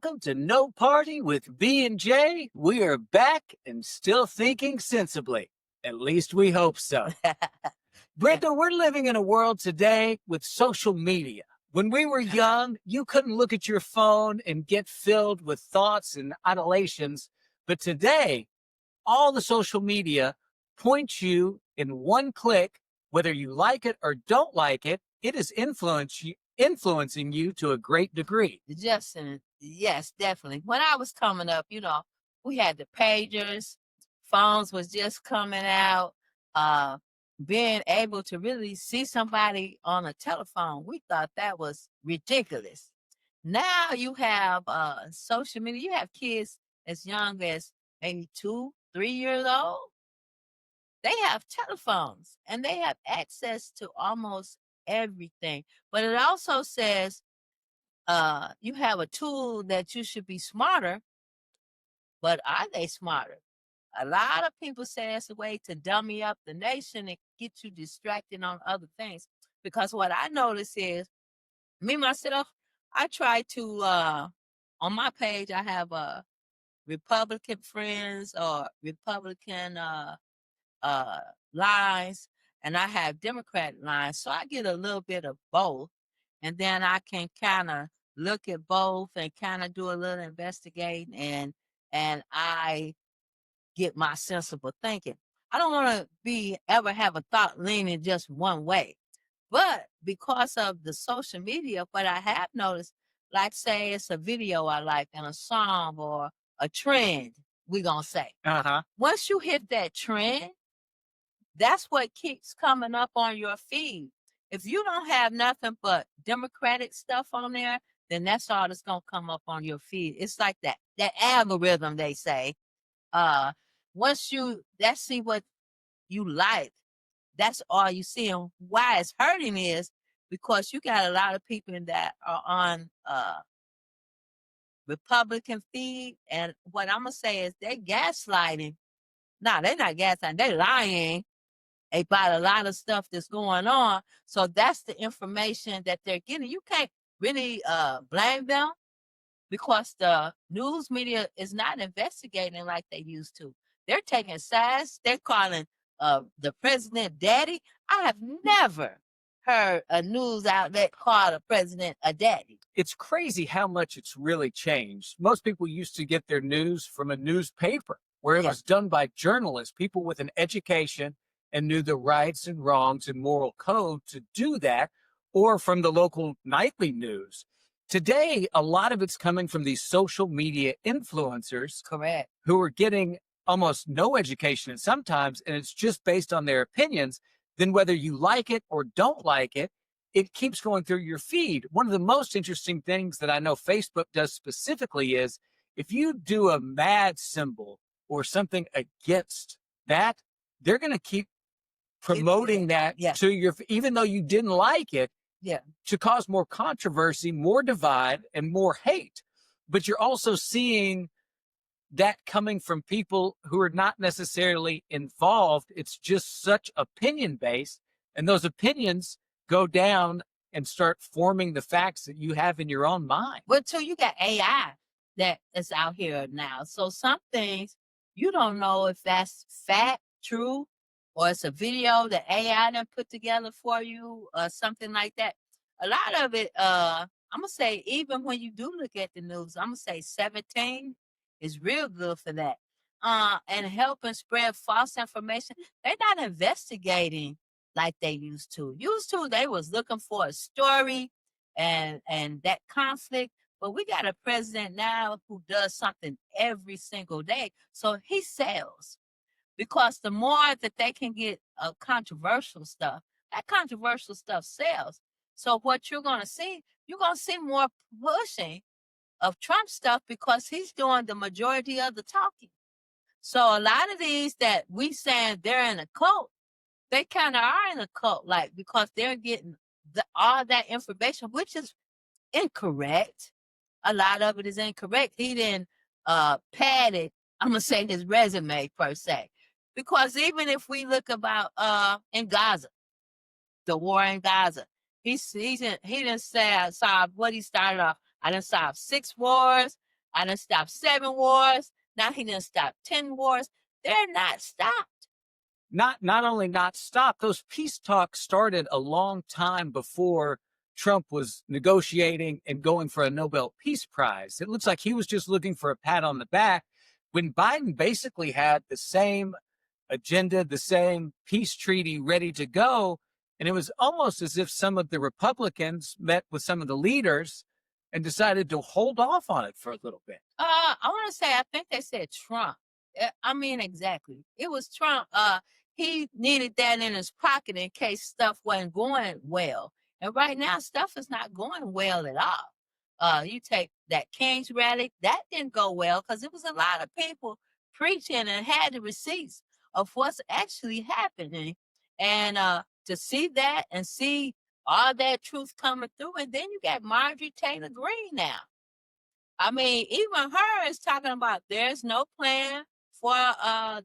welcome to No Party with B and J. We are back and still thinking sensibly. At least we hope so. Brenda, we're living in a world today with social media. When we were young, you couldn't look at your phone and get filled with thoughts and idolations. But today, all the social media points you in one click, whether you like it or don't like it. It is influencing you to a great degree. Justin, yes, definitely. When I was coming up, we had the pagers, phones was just coming out. Being able to really see somebody on a telephone, we thought that was ridiculous. Now you have social media. You have kids as young as maybe 2, 3 years old. They have telephones and they have access to almost everything. But it also says you have a tool that you should be smarter, but are they smarter? A lot of people say it's a way to dummy up the nation and get you distracted on other things. Because what I notice is, me myself, I try to on my page I have Republican friends or Republican lines, and I have Democrat lines, so I get a little bit of both, and then I can kind of look at both and kind of do a little investigating, and I get my sensible thinking. I don't want to ever have a thought leaning just one way. But because of the social media, what I have noticed, like say it's a video I like and a song or a trend, we're going to say. Once you hit that trend, that's what keeps coming up on your feed. If you don't have nothing but Democratic stuff on there, then that's all that's going to come up on your feed. It's like that algorithm, they say. Once you see what you like, that's all you see. And why it's hurting is because you got a lot of people that are on Republican feed, and what I'm gonna say is they're gaslighting. No, they're not gaslighting, they're lying about a lot of stuff that's going on. So that's the information that they're getting. You can't really blame them because the news media is not investigating like they used to. They're taking sides. They're calling the president daddy. I have never heard a news outlet call a president a daddy. It's crazy how much it's really changed. Most people used to get their news from a newspaper where it was done by journalists, people with an education and knew the rights and wrongs and moral code to do that, or from the local nightly news. Today, a lot of it's coming from these social media influencers. Correct. Who are getting almost no education and sometimes, and it's just based on their opinions. Then whether you like it or don't like it, it keeps going through your feed. One of the most interesting things that I know Facebook does specifically is if you do a mad symbol or something against that, they're going to keep promoting that to your, even though you didn't like it, to cause more controversy, more divide, and more hate. But you're also seeing that coming from people who are not necessarily involved. It's just such opinion based, and those opinions go down and start forming the facts that you have in your own mind. Well, too, you got AI that is out here now. So some things you don't know if that's fact, true, or it's a video that AI done put together for you or something like that. A lot of it, I'm going to say, even when you do look at the news, I'm going to say 17 is real good for that. And helping spread false information. They're not investigating like they used to. Used to, they was looking for a story and that conflict. But we got a president now who does something every single day. So he sells. Because the more that they can get controversial stuff, that controversial stuff sells. So what you're going to see more pushing of Trump stuff because he's doing the majority of the talking. So a lot of these that we saying they're in a cult, they kind of are in a cult, like, because they're getting all that information, which is incorrect. A lot of it is incorrect. He didn't pad it, I'm going to say his resume per se. Because even if we look about in Gaza, the war in Gaza, he didn't say I saw what he started off. I done solved 6 wars. I done stopped 7 wars. Now he done stopped 10 wars. They're not stopped. Not only not stopped, those peace talks started a long time before Trump was negotiating and going for a Nobel Peace Prize. It looks like he was just looking for a pat on the back when Biden basically had the same agenda, the same peace treaty ready to go. And it was almost as if some of the Republicans met with some of the leaders and decided to hold off on it for a little bit. I want to say, I think they said Trump. I mean, exactly. It was Trump. He needed that in his pocket in case stuff wasn't going well. And right now, stuff is not going well at all. You take that King's rally, that didn't go well because it was a lot of people preaching and had the receipts of what's actually happening. And to see that and see all that truth coming through, and then you got Marjorie Taylor Greene now. I mean, even her is talking about there's no plan for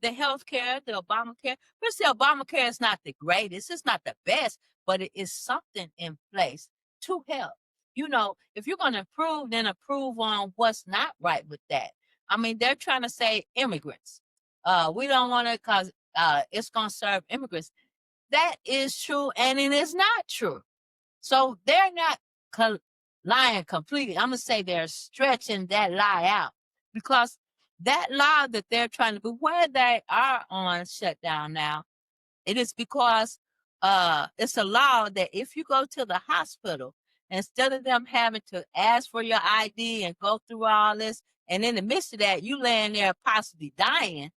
the health care, the Obamacare. But the Obamacare is not the greatest, it's not the best, but it is something in place to help. You know, if you're going to approve, then approve on what's not right with that. I mean, they're trying to say immigrants. We don't want to because it's going to serve immigrants. That is true, and it is not true. So they're not lying completely. I'm going to say they're stretching that lie out because that law that they're trying to do, where they are on shutdown now, it is because it's a law that if you go to the hospital, instead of them having to ask for your ID and go through all this, and in the midst of that, you laying there possibly dying,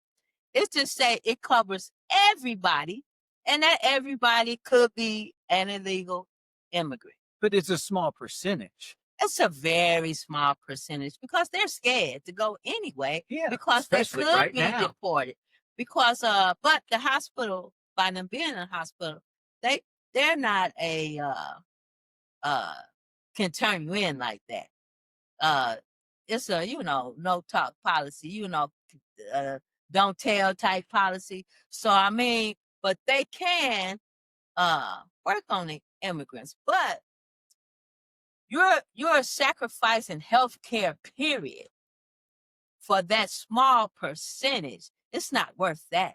it's just say it covers everybody, and that everybody could be an illegal immigrant. But it's a small percentage. It's a very small percentage because they're scared to go anyway. Yeah, because they especially could right be now. deported. Because but the hospital, by them being in the hospital, they're not a can turn you in like that. It's a no talk policy. Don't tell type policy. So I mean, but they can work on the immigrants, but you're sacrificing health care, period, for that small percentage. It's not worth that.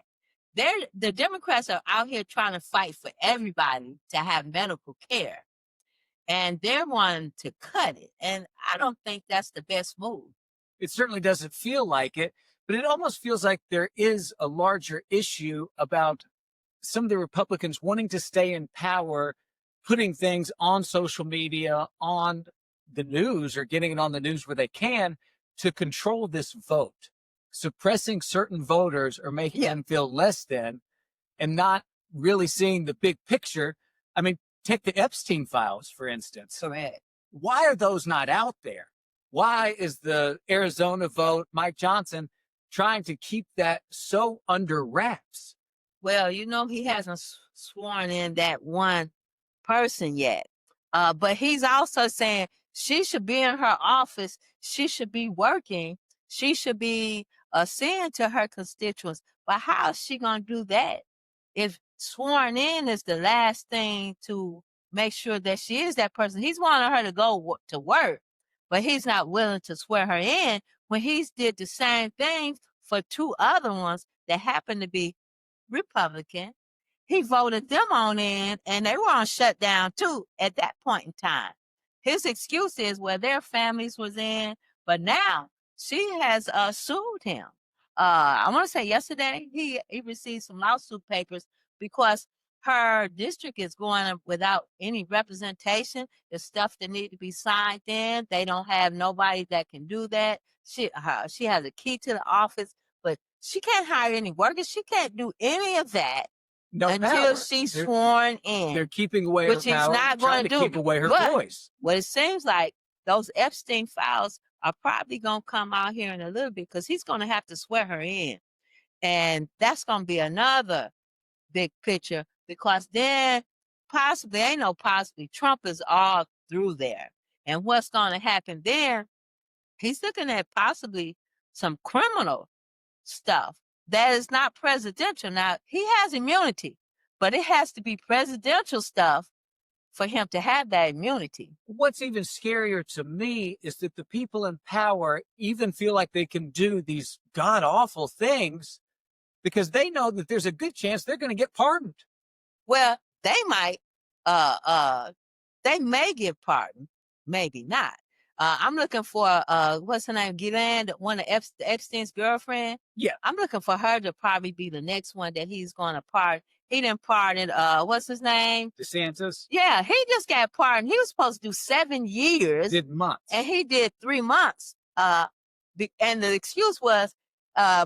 The Democrats are out here trying to fight for everybody to have medical care, and they're wanting to cut it. And I don't think that's the best move. It certainly doesn't feel like it, but it almost feels like there is a larger issue about some of the Republicans wanting to stay in power, putting things on social media, on the news, or getting it on the news where they can to control this vote, suppressing certain voters or making them feel less than, and not really seeing the big picture. I mean, take the Epstein files, for instance. Correct. Why are those not out there? Why is the Arizona vote, Mike Johnson, trying to keep that so under wraps? Well, he hasn't sworn in that one person yet. But he's also saying she should be in her office. She should be working. She should be saying to her constituents. But how is she going to do that if sworn in is the last thing to make sure that she is that person? He's wanting her to go to work, but he's not willing to swear her in when he's did the same thing for 2 other ones that happen to be Republican. He voted them on in, and they were on shutdown too at that point in time. His excuse is, well, their families was in, but now she has sued him. I want to say yesterday he received some lawsuit papers because her district is going up without any representation. There's stuff that need to be signed in. They don't have nobody that can do that. She has a key to the office, but she can't hire any workers. She can't do any of that until she's sworn in. They're keeping away which her power, he's not trying going to to do. keep away her But voice. what it seems like, those Epstein files are probably going to come out here in a little bit because he's going to have to swear her in. And that's going to be another big picture because then possibly, Trump is all through there. And what's going to happen then, he's looking at possibly some criminal stuff that is not presidential. Now, he has immunity, but it has to be presidential stuff for him to have that immunity. What's even scarier to me is that the people in power even feel like they can do these god awful things because they know that there's a good chance they're going to get pardoned. Well, they might, uh, uh, they may give pardon, maybe not. I'm looking for what's her name, Ghislaine, one of Epstein's girlfriend. Yeah. I'm looking for her to probably be the next one that he's going to pardon. He didn't pardon. What's his name? DeSantis Yeah, he just got pardoned. He was supposed to do 7 years, did months. and he did 3 months. And the excuse was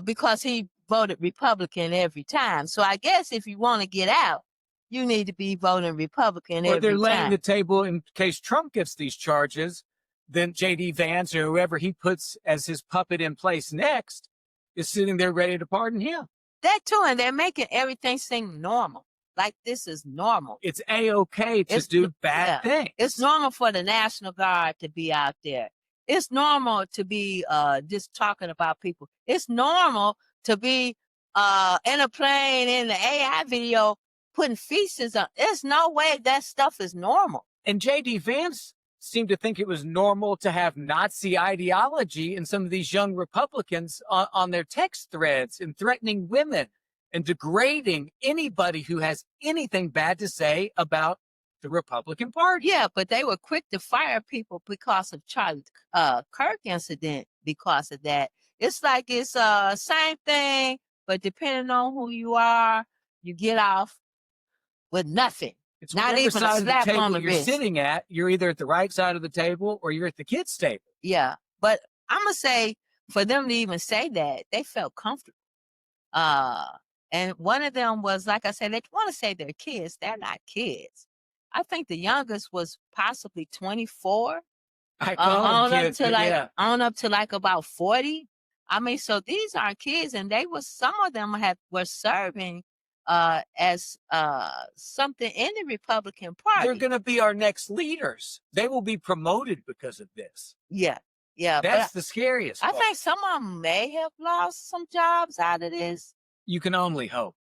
because he voted Republican every time. So I guess if you want to get out, you need to be voting Republican Or every they're laying time. the table in case Trump gets these charges, then J.D. Vance or whoever he puts as his puppet in place next is sitting there ready to pardon him. That too, and they're making everything seem normal. Like this is normal. It's A-OK to do bad things. It's normal for the National Guard to be out there. It's normal to be just talking about people. It's normal to be in a plane in the AI video putting feces on. There's no way that stuff is normal. And J.D. Vance seemed to think it was normal to have Nazi ideology in some of these young Republicans on their text threads and threatening women and degrading anybody who has anything bad to say about the Republican Party. Yeah, but they were quick to fire people because of Charlie Kirk incident because of that. It's like it's same thing, but depending on who you are, you get off with nothing. It's not even even side a of the slap table on the you're wrist. sitting at. You're either at the right side of the table or you're at the kids' table. Yeah, but I'm gonna say for them to even say that, they felt comfortable. And one of them was, like I said, they want to say they're kids. They're not kids. I think the youngest was possibly 24. I call them kids, on up to like about 40. I mean, so these aren't kids, and some of them were serving as something in the Republican Party. They're going to be our next leaders. They will be promoted because of this. Yeah. That's the scariest I part. think some of them may have lost some jobs out of this. You can only hope.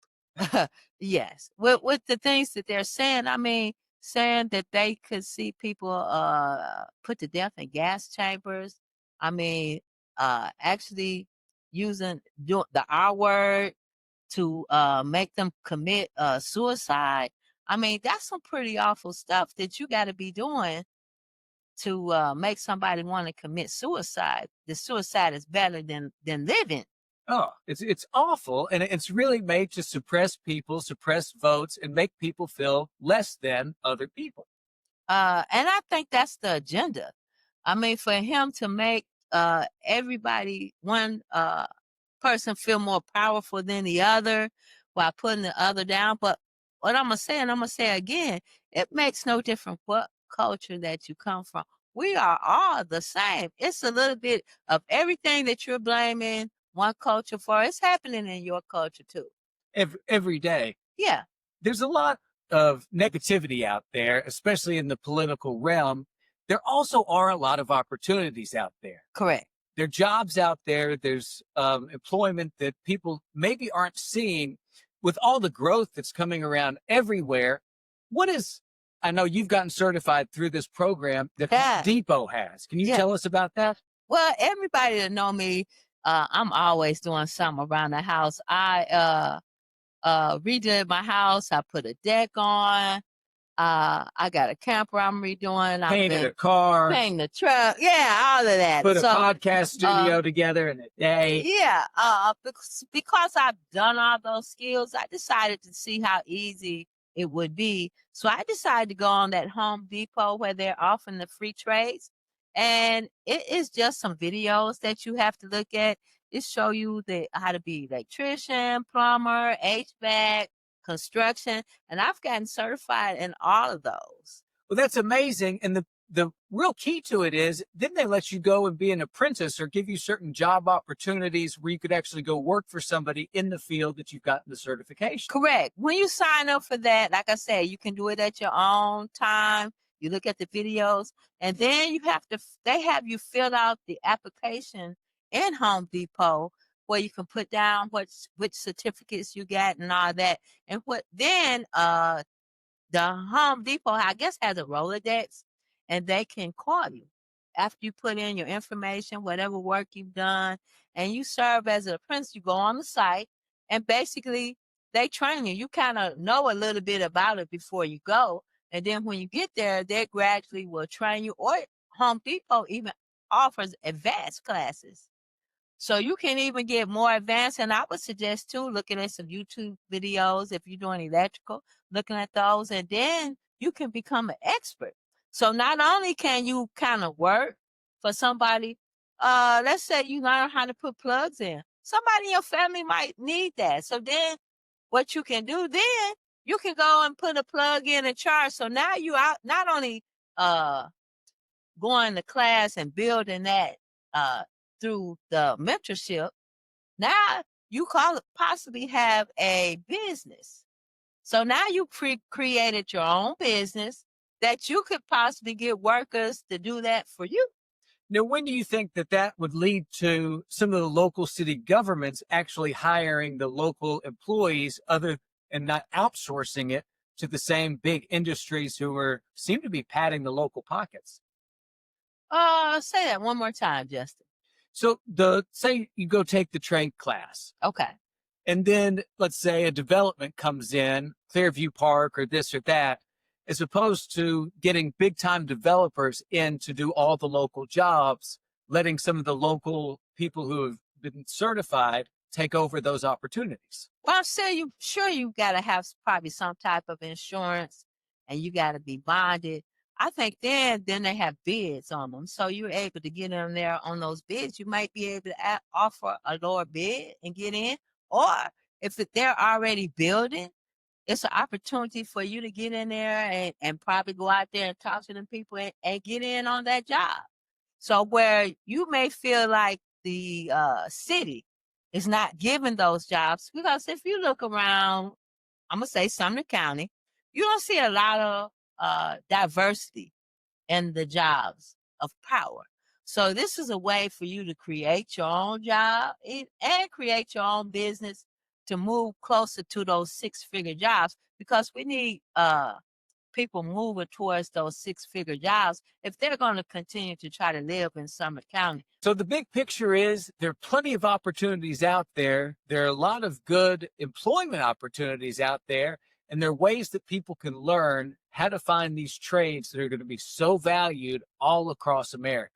Yes. With the things that they're saying, I mean, saying that they could see people put to death in gas chambers. I mean, actually using the R word to make them commit suicide. I mean, that's some pretty awful stuff that you got to be doing to make somebody want to commit suicide. The suicide is better than living. Oh, it's awful, and it's really made to suppress people, suppress votes, and make people feel less than other people. And I think that's the agenda. I mean, for him to make everybody, one person feel more powerful than the other while putting the other down. But what I'm going to say, and I'm going to say again, it makes no difference what culture that you come from. We are all the same. It's a little bit of everything that you're blaming one culture for. It's happening in your culture too. Every day. Yeah. There's a lot of negativity out there, especially in the political realm. There also are a lot of opportunities out there. Correct. There are jobs out there. There's employment that people maybe aren't seeing with all the growth that's coming around everywhere. I know you've gotten certified through this program that Depot has. Can you tell us about that? Well, everybody that know me, I'm always doing something around the house. I redid my house. I put a deck on. I got a camper I'm redoing. Painted a car. Painted the truck. Yeah, all of that. Put a podcast studio together in a day. Yeah. Because I've done all those skills, I decided to see how easy it would be. So I decided to go on that Home Depot where they're offering the free trades. And it is just some videos that you have to look at. It show you how to be electrician, plumber, HVAC, construction, and I've gotten certified in all of those. Well, that's amazing. And the real key to it is, then they let you go and be an apprentice or give you certain job opportunities where you could actually go work for somebody in the field that you've gotten the certification. Correct. When you sign up for that, like I said, you can do it at your own time. You look at the videos, and then they have you fill out the application in Home Depot where you can put down which certificates you got and all that. And then the Home Depot, I guess, has a Rolodex, and they can call you after you put in your information, whatever work you've done, and you serve as an apprentice. You go on the site, and basically they train you. You kind of know a little bit about it before you go, and then when you get there, they gradually will train you. Or Home Depot even offers advanced classes. So you can even get more advanced. And I would suggest too, looking at some YouTube videos if you're doing electrical, looking at those, and then you can become an expert. So not only can you kind of work for somebody, let's say you learn how to put plugs in. Somebody in your family might need that. So then what you can do then, you can go and put a plug in and charge. So now you out not only uh going to class and building that uh through the mentorship, now you possibly have a business. So now you created your own business that you could possibly get workers to do that for you. Now, when do you think that that would lead to some of the local city governments actually hiring the local employees other and not outsourcing it to the same big industries who seem to be padding the local pockets? Say that one more time, Justin. So say you go take the trade class, Okay. and then let's say a development comes in, Clearview Park or this or that, as opposed to getting big time developers in to do all the local jobs, letting some of the local people who have been certified take over those opportunities. Well, I'm saying you got to have probably some type of insurance, and you got to be bonded. I think then they have bids on them, so you're able to get in there on those bids. You might be able to offer a lower bid and get in, or if they're already building, it's an opportunity for you to get in there and probably go out there and talk to them people and get in on that job. So where you may feel like the city is not giving those jobs, because if you look around, I'm gonna say Sumner County, you don't see a lot of diversity in the jobs of power. So this is a way for you to create your own job and create your own business to move closer to those six-figure jobs, because we need people moving towards those six-figure jobs if they're going to continue to try to live in Sumner County. So the big picture is there are plenty of opportunities out there. There are a lot of good employment opportunities out there, and there are ways that people can learn how to find these trades that are going to be so valued all across America.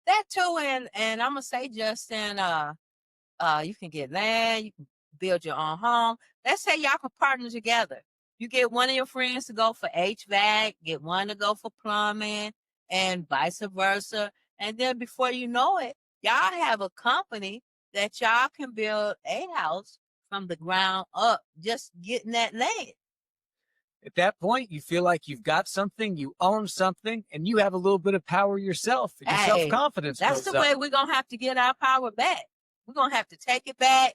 That too, and I'm gonna say, Justin, you can get land, you can build your own home. Let's say y'all can partner together. You get one of your friends to go for HVAC, get one to go for plumbing, and vice versa. And then before you know it, y'all have a company that y'all can build a house from the ground up, just getting that land. At that point, you feel like you've got something, you own something, and you have a little bit of power yourself. And your Hey, self-confidence that's goes the way up. we're gonna have to get our power back. We're gonna have to take it back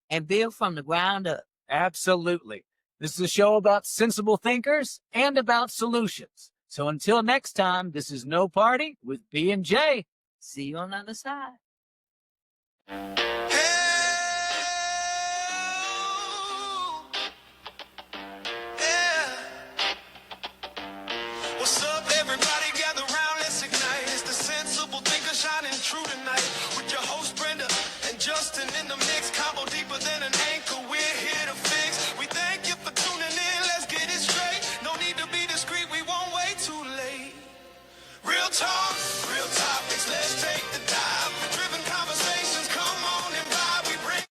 and build from the ground up. Absolutely. This is a show about sensible thinkers and about solutions. So until next time, this is No Party with B and J. See you on the other side. Hey.